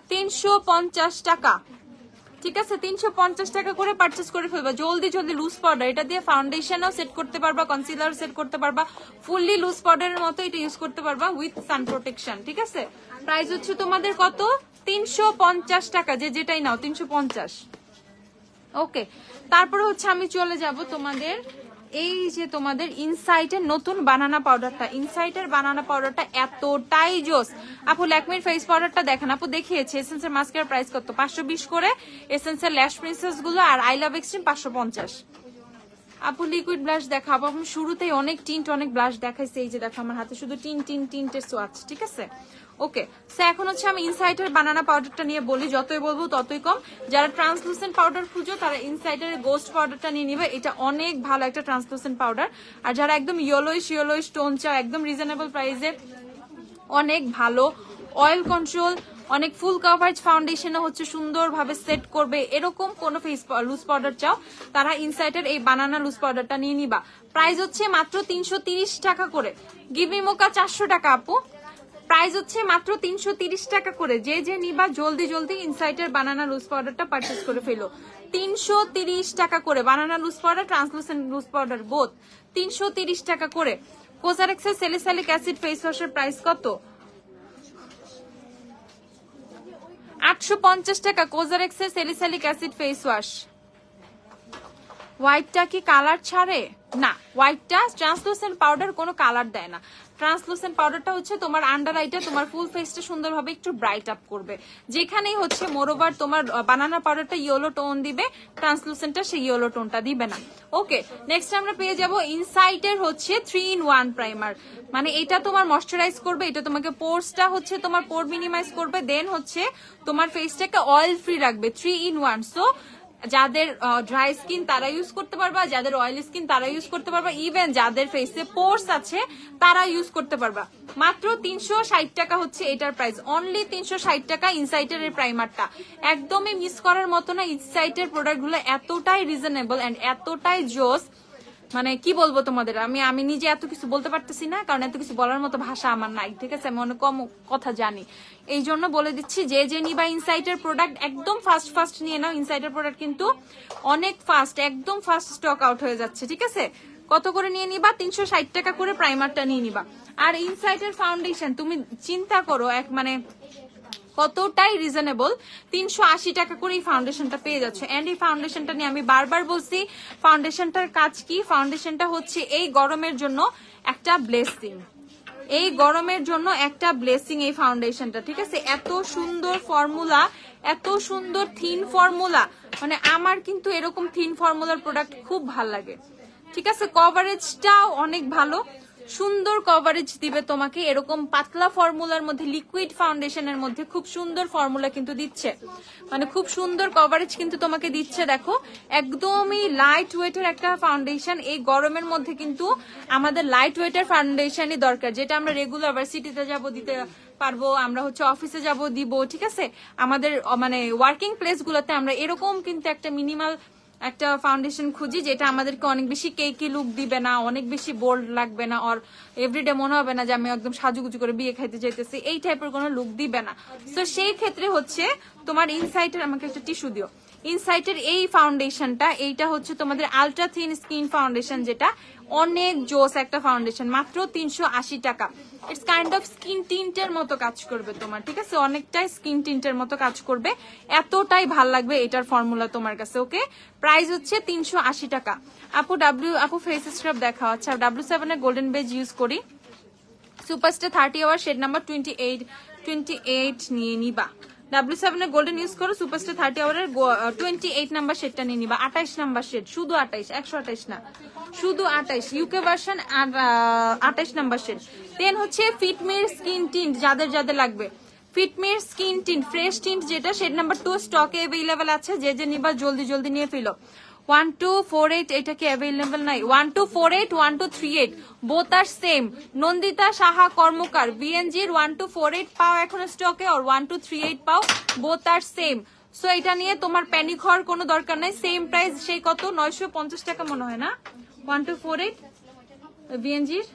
350 টাকা, ঠিক আছে। 350 টাকা করে পারচেস করে ফেলবা জলদি জলদি। লুজ পাউডার, এটা দিয়ে ফাউন্ডেশনও সেট করতে পারবা, কনসিলার সেট করতে পারবা, ফুললি লুজ পাউডারের মতো এটা ইউজ করতে পারবা উইথ সান প্রোটেকশন, ঠিক আছে। প্রাইস হচ্ছে তোমাদের কত? 350 টাকা, যেটাই নাও 350। ওকে, তারপরে হচ্ছে আমি চলে যাব তোমাদের এই যে তোমাদের ইনসাইটের নতুন বানানা পাউডারটা। ইনসাইটের বানানা পাউডারটা এতটাই জোস। আপু ল্যাকমির ফেস পাউডারটা দেখেন, আপু দেখিয়েছে। এসেন্সের মাস্কারার প্রাইস কত? 520 করে। এসেন্সের ল্যাশ প্রিন্সেস গুলো আর আই লাভ এক্সট্রিম 550। আপু লিকুইড ব্লাশ দেখাবো। আমি শুরুতেই অনেক টিন্ট, অনেক ব্লাশ দেখাইছি। এই যে দেখো আমার হাতে শুধু টিন্টের সোয়াচ, ঠিক আছে। ওকে, সো এখন হচ্ছে আমি ইনসাইটের বানানা পাউডারটা নিয়ে বলি। যতই বলবো ততই কম। যারা ট্রান্সলুসেন্ট পাউডার খুঁজো তারা ইনসাইটের গোস্ট পাউডারটা নিয়ে নিবে। এটা অনেক ভালো একটা ট্রান্সলুসেন্ট পাউডার। আর যারা একদম ইয়েলোইশ টোন চাও, একদম রিজনেবল প্রাইসে, অনেক ভালো অয়েল কন্ট্রোল, অনেক ফুল কাভারেজ ফাউন্ডেশনও হচ্ছে সুন্দরভাবে সেট করবে, এরকম কোন ফেস লুজ পাউডার চাও তারা ইনসাইটের এই বানানা লুজ পাউডারটা নিয়ে নিবা। প্রাইস হচ্ছে মাত্র 330 টাকা করে। গিভ মি মোকা 400 টাকা আপু, প্রাইস হচ্ছে মাত্র 330 টাকা করে। যে যে নিবা জলদি জলদি ইনসাইটের বানানা লুজ পাউডারটা পারচেজ করে ফেলো। 330 টাকা করে banana loose powder, translucent loose powder both 330 টাকা করে। কোজারেক্সের স্যালিসাইলিক অ্যাসিড ফেস ওয়াশের প্রাইস কত? 850 টাকা কোজারেক্সের স্যালিসাইলিক অ্যাসিড ফেস ওয়াশ। হোয়াইটটা কি কালার ছাড়ে? না, হোয়াইটটা ট্রান্সলুসেন্ট পাউডার কোনো কালার দেয় না। ট্রান্সলুসেন্ট পাউডারটা হচ্ছে তোমার আন্ডার আইটা তোমার ফুল ফেসটা সুন্দরভাবে একটু ব্রাইট আপ করবে। যেখানেই হচ্ছে মোরওভার তোমার বানানা পাউডারটা ইয়েলো টোন দিবে, ট্রান্সলুসেন্টটা সেই ইয়েলো টোনটা দিবে না। ওকে, নেক্সট আমরা পেয়ে যাব ইনসাইটের হচ্ছে 3-in-1 প্রাইমার। মানে এটা তোমার ময়শ্চারাইজ করবে, এটা তোমাকে পোরসটা হচ্ছে তোমার পোর মিনিমাইজ করবে, দেন হচ্ছে তোমার ফেসটাকে অয়েল ফ্রি রাখবে। 3-in-1। সো যাদের ড্রাই স্কিন তারা ইউজ করতে পারবা, যাদের অয়েলি স্কিন তারা ইউজ করতে পারবা, ইভেন যাদের ফেসে পোরস আছে তারা ইউজ করতে পারবা। মাত্র 360 টাকা হচ্ছে এটার প্রাইস, অনলি 360 টাকা ইনসাইটের এই প্রাইমারটা। একদমই মিস করার মতো না, ইনসাইটের প্রোডাক্টগুলো এতটাই রিজনেবল এন্ড এতটাই জোস, মানে কি বলবো তোমাদের, আমি নিজে এত কিছু বলতে পারতেছি না, কারণ এত কিছু বলার মতো ভাষা আমার নাই, ঠিক আছে? আমি অনেক কম কথা জানি, এই জন্য বলে দিচ্ছি যে যে নিবা ইনসাইটের প্রোডাক্ট একদম ফাস্ট নিয়ে নাও। ইনসাইটের প্রোডাক্ট কিন্তু অনেক ফাস্ট, একদম ফাস্ট স্টক আউট হয়ে যাচ্ছে, ঠিক আছে? কত করে নিয়ে নিবা? 360 টাকা করে প্রাইমারটা নিয়ে নিবা। আর ইনসাইটের ফাউন্ডেশন তুমি চিন্তা করো, এক মানে কতটাই রিজনেবল, 380 টাকা করে এই ফাউন্ডেশনটা পেয়ে যাচ্ছ। এন্ড এই ফাউন্ডেশনটা নিয়ে আমি বারবার বলছি, ফাউন্ডেশনটার কাজ কি? ফাউন্ডেশনটা হচ্ছে এই গরমের জন্য একটা ব্লেসিং, এই গরমের জন্য একটা ব্লেসিং এই ফাউন্ডেশনটা, ঠিক আছে? এত সুন্দর ফর্মুলা, এত সুন্দর থিন ফর্মুলা, মানে আমার কিন্তু এরকম থিন ফর্মুলার প্রোডাক্ট খুব ভাল লাগে, ঠিক আছে? কভারেজটাও অনেক ভালো, সুন্দর কভারেজ দিবে তোমাকে। এরকম পাতলা ফর্মুলার মধ্যে, লিকুইড ফাউন্ডেশনের মধ্যে খুব সুন্দর ফর্মুলা কিন্তু দিচ্ছে, মানে খুব সুন্দর কভারেজ কিন্তু তোমাকে দিচ্ছে। দেখো, একদমই লাইট ওয়েটের একটা ফাউন্ডেশন। এই গরমের মধ্যে কিন্তু আমাদের লাইট ওয়েটের ফাউন্ডেশনই দরকার, যেটা আমরা রেগুলার ভার্সিটিতে যাব দিতে পারবো, আমরা হচ্ছে অফিসে যাব দিব, ঠিক আছে? আমাদের মানে ওয়ার্কিং প্লেস গুলোতে আমরা এরকম কিন্তু একটা মিনিমাল একটা ফাউন্ডেশন খুঁজি, যেটা আমাদেরকে অনেক বেশি কেকি লুক দিবে না, অনেক বেশি বোল্ড লাগবে না, আর এভরিডে মনে হবে না যে আমি একদম সাজুগুজু করে বিয়ে খাইতে যাইতেছি, এই টাইপের কোনো লুক দিবে না। তো সেই ক্ষেত্রে হচ্ছে তোমার ইনসাইটের, আমাকে একটা টিস্যু দিও, ইনসাইটের এই ফাউন্ডেশনটা, এইটা হচ্ছে তোমাদের আলট্রা থিন স্কিন ফাউন্ডেশন, যেটা অনেক জোস একটা ফাউন্ডেশন, মাত্র 380 টাকা। ইটস কাইন্ড অফ স্কিন টিন্টের মতো কাজ করবে তোমার, ঠিক আছে? অনেকটাই স্কিন টিন্টের মতো কাজ করবে, এতটাই ভাল লাগবে এটার ফর্মুলা তোমার কাছে। ওকে, প্রাইস হচ্ছে 380 টাকা। আপু ফেস স্ক্রাব দেখা, আচ্ছা W7 এর গোল্ডেন বেজ ইউজ করি, সুপারস্টার 30 আওয়ার শেড নাম্বার 28 নিয়ে নিবা। W7 এর গোল্ডেন ইউজ করো, সুপারস্টার 30 আওয়ারের 28 নাম্বার শেডটা নিয়ে নিবা। 28 নাম্বার শেড, শুধু 28, 128 না, শুধু 28, ইউকে ভার্সন আর 28 নাম্বার শেড। দেন হচ্ছে ফিটমির স্কিন টিন্ট, যাদের যাদের লাগবে ফিটমির স্কিন টিন্ট ফ্রেশ টিন্ট, যেটা শেড নাম্বার 2 স্টকে অ্যাভেলেবেল আছে, যে যে নিবা জলদি জলদি নিয়ে ফেলো। 1248, এটা কি অ্যাভেলেবেল নাই? 1248, 1238 বোথ আর সেম। নন্দিতা সাহা কর্মকার বিএনজির 1248 পাও এখন স্টকে, আর 1238 পাও, বোথ আর সেম। সো এটা নিয়ে তোমার প্যানিক হওয়ার কোনো দরকার নাই, সেম প্রাইস। সেই কত 950 টাকা মনে হয় না? 1248 বিএনজির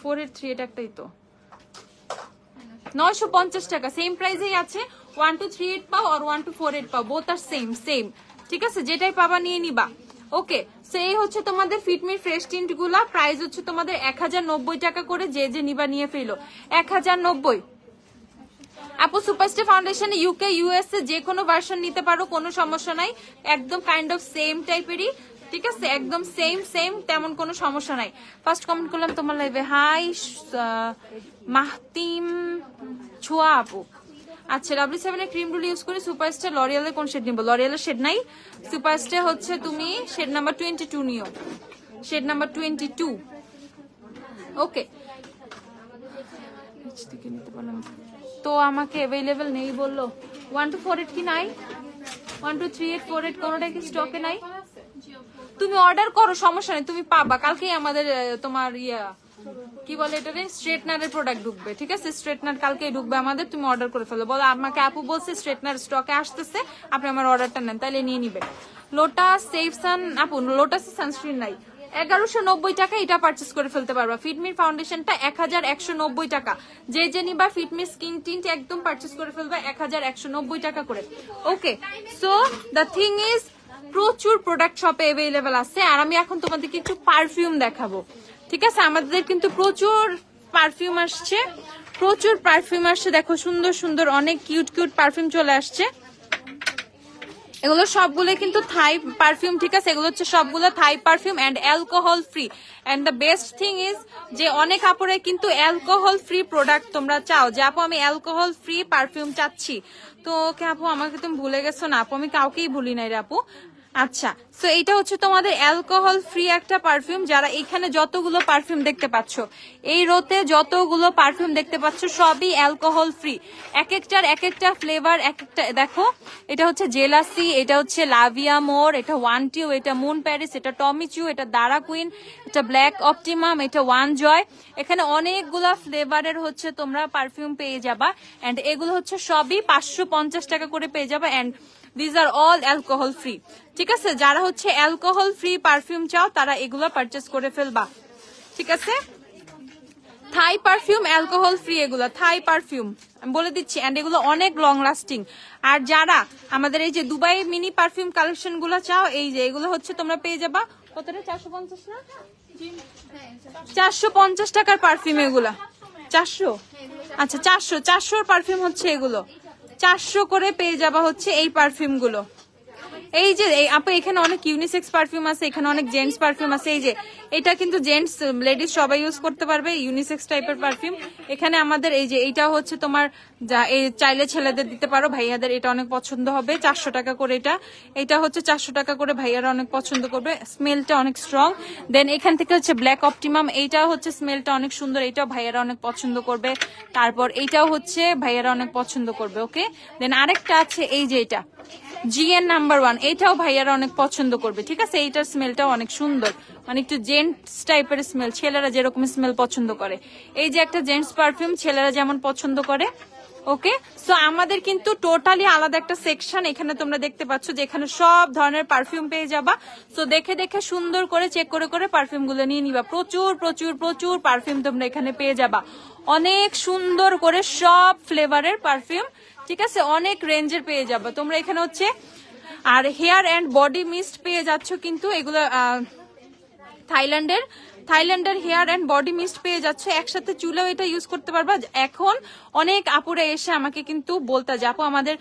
483, এটা একটাই তো, 950 টাকা, সেম প্রাইসেই আছে। 1238 পাও আর 1248 পাও, বোথ আর সেম, ঠিক আছে? যেটাই পাবা নিয়ে নিবা। ওকে, সো এই হচ্ছে তোমাদের ফিটমির ফ্রেশ টিন্ট গুলা, প্রাইস হচ্ছে তোমাদের 1090 টাকা করে, যে যে নিবা নিয়ে ফেলো 1090। আপু সুপারস্টার ফাউন্ডেশন ইউকে ইউএসএ যে কোনো ভার্সন নিতে পারো, কোনো সমস্যা নাই, একদম কাইন্ড অফ সেম টাইপেরই, ঠিক আছে? একদম সেম, তেমন কোনো সমস্যা নাই। ফার্স্ট কমেন্ট করলাম তোমার লাইভে, হাই মাহতিম ছোয়া আপু। আচ্ছা, W7 এর ক্রিম রুল ইউজ করি, সুপারস্টার লরিয়ালের কোন শেড নিবো? লরিয়ালের শেড নাই, সুপারস্টার হচ্ছে তুমি শেড নাম্বার 22 নিও, শেড নাম্বার 22। ওকে, তো আমাকে অ্যাভেলেবেল নেই বললো। 1248 কি নাই? 1238, 48 কোনোটা কি স্টকে নাই? তুমি অর্ডার করো, সমস্যা নেই, তুমি পাবা। কালকেই আমাদের তোমার কি বলে এটারে, স্ট্রেটনারের প্রোডাক্ট ঢুকবে, ঠিক আছে? স্ট্রেটনার কালকেই ঢুকবে আমাদের, তুমি অর্ডার করে ফেলো, বলো আমাকে আপু বলছে স্ট্রেটনার স্টকে আসতেছে, আপনি আমার অর্ডারটা নেন, তাহলে নিয়ে নিবে। লোটাস সেফ সান, আপু লোটাসের সানস্ক্রিন নাই, 1190 টাকা এটা পারচেস করে ফেলতে পারবা। ফিটমির ফাউন্ডেশনটা 1190 টাকা। যে যে নিবা ফিটমি স্কিন টিন্ট একদম পারচেস করে ফেলবা 1190 টাকা করে। ওকে, সো দ্য থিং ইজ প্রচুর প্রোডাক্ট শপে অ্যাভেলেবেল আছে। আর আমি এখন তোমাদেরকে একটু পারফিউম দেখাবো, ঠিক আছে? আমাদের কিন্তু প্রচুর পারফিউম আসছে, প্রচুর পারফিউম আসছে। দেখো সুন্দর সুন্দর অনেক কিউট কিউট পারফিউম চলে আসছে। এগুলো সবগুলো কিন্তু থাই পারফিউম, ঠিক আছে? এগুলো হচ্ছে সবগুলো Thai perfume and alcohol free. And the best thing is যে অনেক আপুরে কিন্তু অ্যালকোহল ফ্রি প্রোডাক্ট তোমরা চাও, যে আপু আমি অ্যালকোহল ফ্রি পারফিউম চাচ্ছি। তো ওকে আপু, আমাকে তুমি ভুলে গেছো না আপু? আমি কাউকেই ভুলি নাই রে আপু। আচ্ছা, সো এটা হচ্ছে তোমাদের অ্যালকোহল ফ্রি একটা পারফিউম। যারা এখানে যতগুলো পারফিউম দেখতে পাচ্ছ, এই রোতে যতগুলো পারফিউম দেখতে পাচ্ছ সবই অ্যালকোহল ফ্রি। এক একটা ফ্লেভার, এক একটা। দেখো এটা হচ্ছে জেলাসি, এটা হচ্ছে লাভিয়া মোর, এটা ওয়ান টিউ, এটা মুন প্যারিস, এটা টমিচু, এটা দারা কুইন, এটা ব্ল্যাক অপটিমাম, এটা ওয়ান জয়। এখানে অনেকগুলা ফ্লেভারের হচ্ছে তোমরা পারফিউম পেয়ে যাবা। এন্ড এগুলো হচ্ছে সবই 550 টাকা করে পেয়ে যাবা। And this are all alcohol free, ঠিক আছে? যারা হচ্ছে অ্যালকোহল ফ্রি পারফিউম চাও তারা এগুলো পারচেস করে ফেলবা, ঠিক আছে? থাই পারফিউম অ্যালকোহল ফ্রি, এগুলো থাই পারফিউম আমি বলে দিচ্ছি। এন্ড এগুলো অনেক লং লাস্টিং। আর যারা আমাদের এই যে দুবাই মিনি পারফিউম কালেকশন গুলো চাও, এই যে এগুলো হচ্ছে তোমরা পেয়ে যাবা কতটা? 450 না? 450 টাকার পারফিউম এগুলা। 400? আচ্ছা 400 পারফিউম হচ্ছে এগুলো। 400 করে পেয়ে যাবা হচ্ছে এই পারফিউম গুলো। এই যে আপু এখানে অনেক ইউনিসেক্স পারফিউম আছে, এখানে অনেক জেন্টস পারফিউম আছে। এই যে এটা কিন্তু জেন্টস লেডিস সবাই ইউজ করতে পারবে, ইউনিসেক্স টাইপের পারফিউম। এখানে আমাদের এই যে এইটা হচ্ছে তোমার যা এই চাইলে ছেলেদের দিতে পারো, ভাইয়াদের এটা অনেক পছন্দ হবে। 400 টাকা করে এটা হচ্ছে 400 টাকা করে, ভাইয়ারা অনেক পছন্দ করবে, স্মেলটা অনেক স্ট্রং। দেন এখান থেকে হচ্ছে ব্ল্যাক অপটিমাম, এইটাও হচ্ছে স্মেলটা অনেক সুন্দর, এটাও ভাইয়ারা অনেক পছন্দ করবে। তারপর এইটাও হচ্ছে ভাইয়ারা অনেক পছন্দ করবে। ওকে, দেন আরেকটা আছে এই যে এটা GN নাম্বার 1, এটাও ভাইয়ারা অনেক পছন্দ করবে, ঠিক আছে? এইটার স্মেলটাও অনেক সুন্দর, মানে একটু জেন্টস টাইপের স্মেল, ছেলেরা যেরকম স্মেল পছন্দ করে। এই যে একটা জেন্টস পারফিউম ছেলেরা যেমন পছন্দ করে। ওকে, সো আমাদের কিন্তু টোটালি আলাদা একটা সেকশন এখানে তোমরা দেখতে পাচ্ছ, যে এখানে সব ধরনের পারফিউম পেয়ে যাবা। সো দেখে দেখে সুন্দর করে চেক করে করে পারফিউম গুলো নিয়ে নিবা। প্রচুর প্রচুর প্রচুর পারফিউম তোমরা এখানে পেয়ে যাবা, অনেক সুন্দর করে সব ফ্লেভারের পারফিউম, ঠিক আছে? অনেক রেঞ্জের পেয়ে যাবা তোমরা এখানে হচ্ছে। আর হেয়ার এন্ড বডি মিস্ট পেয়ে যাচ্ছ কিন্তু এগুলো থাইল্যান্ডের হেয়ার এন্ড বডি মিস্ট পেয়ে যাচ্ছে একসাথে, চুলেও এটা ইউজ করতে পারবা। এখন অনেক আপুরা এসে আমাকে কিন্তু বলতে যে আপু আমাদের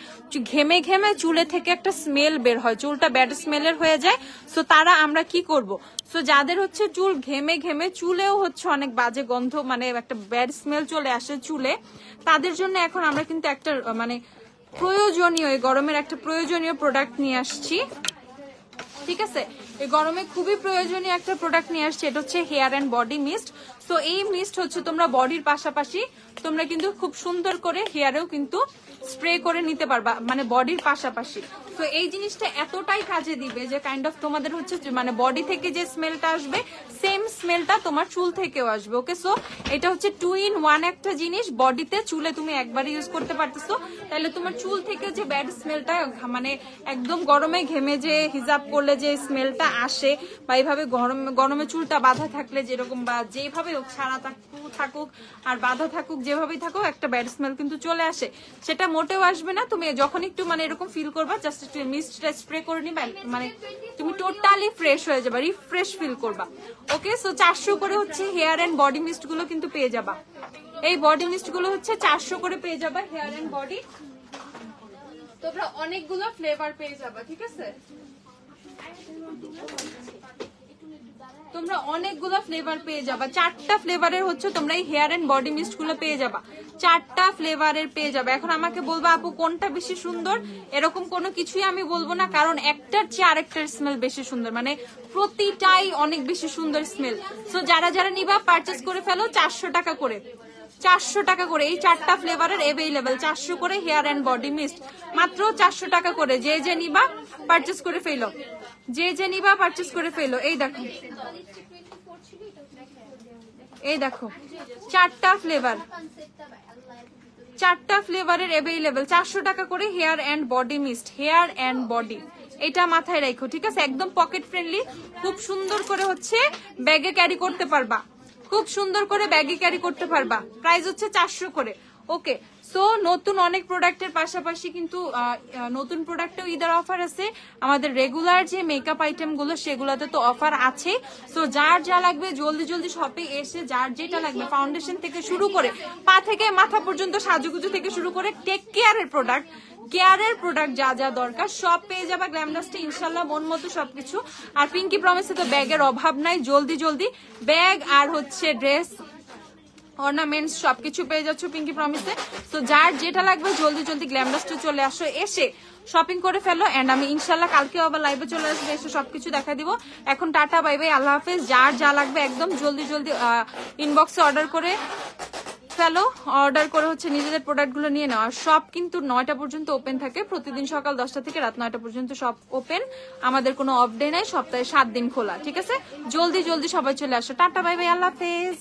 ঘেমে ঘেমে চুলে থেকে একটা স্মেল বের হয়, চুলটা ব্যাড স্মেলের হয়ে যায়। সো তারা আমরা কি করব? সো যাদের হচ্ছে চুল ঘেমে ঘেমে চুলেও হচ্ছে অনেক বাজে গন্ধ, মানে একটা ব্যাড স্মেল চলে আসে চুলে, তাদের জন্য এখন আমরা কিন্তু একটা মানে প্রয়োজনীয়, এই গরমের একটা প্রয়োজনীয় প্রোডাক্ট নিয়ে আসছি, ঠিক আছে? এই গরমে খুবই প্রয়োজনীয় একটা প্রোডাক্ট নিয়ে আসছে, এটা হচ্ছে hair and body mist. So এই মিস্ট হচ্ছে তোমরা বডির পাশাপাশি তোমরা কিন্তু খুব সুন্দর করে হেয়ারেও কিন্তু স্প্রে করে নিতে পারবা, মানে বডির পাশাপাশি। তো এই জিনিসটা এতটাই কাজে দিবে যে কাইন্ড অফ তোমাদের হচ্ছে মানে বডি থেকে যে স্মেলটা আসবে সেম স্মেলটা তোমার চুল থেকেও আসবে। ওকে, সো এটা হচ্ছে 2 in 1 একটা জিনিস, বডিতে চুলে তুমি একবারই ইউজ করতে পারতেছো, তাহলে তোমার চুল থেকে যে ব্যাড স্মেলটা, মানে একদম গরমে ঘেমে যে হিজাব করলে যে স্মেলটা আসে, বা এইভাবে গরমে চুলটা বাঁধা থাকলে যেরকম, বা যেভাবে ছাড়া থাকুক আর বাঁধা থাকুক, যেভাবেই থাকুক একটা ব্যাড স্মেল কিন্তু চলে আসে, সেটা মোটেও আসবে না। তুমি যখন একটু মানে এরকম ফিল করবা, জাস্ট একটু মিস্টটা স্প্রে করে নিবা, মানে তুমি টোটালি ফ্রেশ হয়ে যাবা, রিফ্রেশ ফিল করবা। ওকে, সো 400 করে হচ্ছে হেয়ার এন্ড বডি মিস্ট গুলো কিন্তু পেয়ে যাবা। এই বডি মিস্ট গুলো হচ্ছে 400 করে পেয়ে যাবা হেয়ার এন্ড বডি। তোমরা অনেকগুলো ফ্লেভার পেয়ে যাবা, ঠিক আছে? তোমরা অনেকগুলো ফ্লেভার পেয়ে যাবা, 4টা ফ্লেভারের হচ্ছে তোমরা এই হেয়ার এন্ড বডি মিস্ট গুলো পেয়ে যাবা, 4টা ফ্লেভারের পেয়ে যাবে। এখন আমাকে বলবা আপু কোনটা বেশি সুন্দর, এরকম কোনো কিছুই আমি বলবো না, কারণ একটার চেয়ে আরেকটার স্মেল বেশি সুন্দর, মানে প্রতিটাই অনেক বেশি সুন্দর স্মেল। সো যারা যারা নিবা পারচেস করে ফেলো 400 টাকা করে, 400 টাকা করে এই 4টা ফ্লেভারের অ্যাভেলেবেল, 400 করে হেয়ার এন্ড বডি মিস্ট, মাত্র 400 টাকা করে। যে যে নিবা পারচেস করে ফেলো, যে যে নিবা পারচেস করে ফেলো। এই দেখো, এই দেখো 4টা ফ্লেভার, 4টা ফ্লেভারের অ্যাভেলেবেল, 400 টাকা করে hair and body mist, hair and body, এটা মাথায় রাখো, ঠিক আছে? একদম পকেট ফ্রেন্ডলি, খুব সুন্দর করে হচ্ছে ব্যাগে ক্যারি করতে পারবা, খুব সুন্দর করে ব্যাগে ক্যারি করতে পারবা। প্রাইস হচ্ছে 400 করে। ওকে, সো নতুন অনেক প্রোডাক্টের পাশাপাশি কিন্তু নতুন প্রোডাক্টেও ঈদের অফার আছে। আমাদের রেগুলার যে মেকআপ আইটেম গুলো সেগুলোতে তো অফার আছে। সো যার যা লাগবে জলদি জলদি শপে এসে যার যেটা লাগবে, ফাউন্ডেশন থেকে শুরু করে পা থেকে মাথা পর্যন্ত, সাজুগুজু থেকে শুরু করে টেক কেয়ারের প্রোডাক্ট, কেয়ারের প্রোডাক্ট যা যা দরকার সব পেয়ে যাবা গ্ল্যামডাস্টে ইনশাল্লাহ, মন মতো সবকিছু। আর পিঙ্কি প্রমিসে তো ব্যাগের অভাব নাই, জলদি জলদি ব্যাগ আর হচ্ছে ড্রেস, অর্নামেন্টস সবকিছু পেয়ে যাচ্ছ পিঙ্কি প্রমিসে। তো যার যেটা লাগবে জলদি জলদি গ্ল্যামডাস্টে চলে আসো, এসে শপিং করে ফেলো। এন্ড আমি ইনশাল্লাহ কালকেও আবার লাইভে চলে আসবো, এসে সবকিছু দেখা দিব। এখন টাটা, বাই বাই, আল্লাহ হাফেজ। যার যা লাগবে একদম জলদি জলদি ইনবক্সে অর্ডার করে ফেলো, অর্ডার করে হচ্ছে নিজেদের প্রোডাক্ট গুলো নিয়ে নাও। আর সব কিন্তু 9টা পর্যন্ত ওপেন থাকে, প্রতিদিন সকাল 10টা থেকে রাত 9টা পর্যন্ত সব ওপেন। আমাদের কোনো অফ ডে নাই, সপ্তাহে 7 দিন খোলা, ঠিক আছে? জলদি জলদি সবাই চলে আসো। টাটা, বাই বাই, আল্লাহ হাফেজ।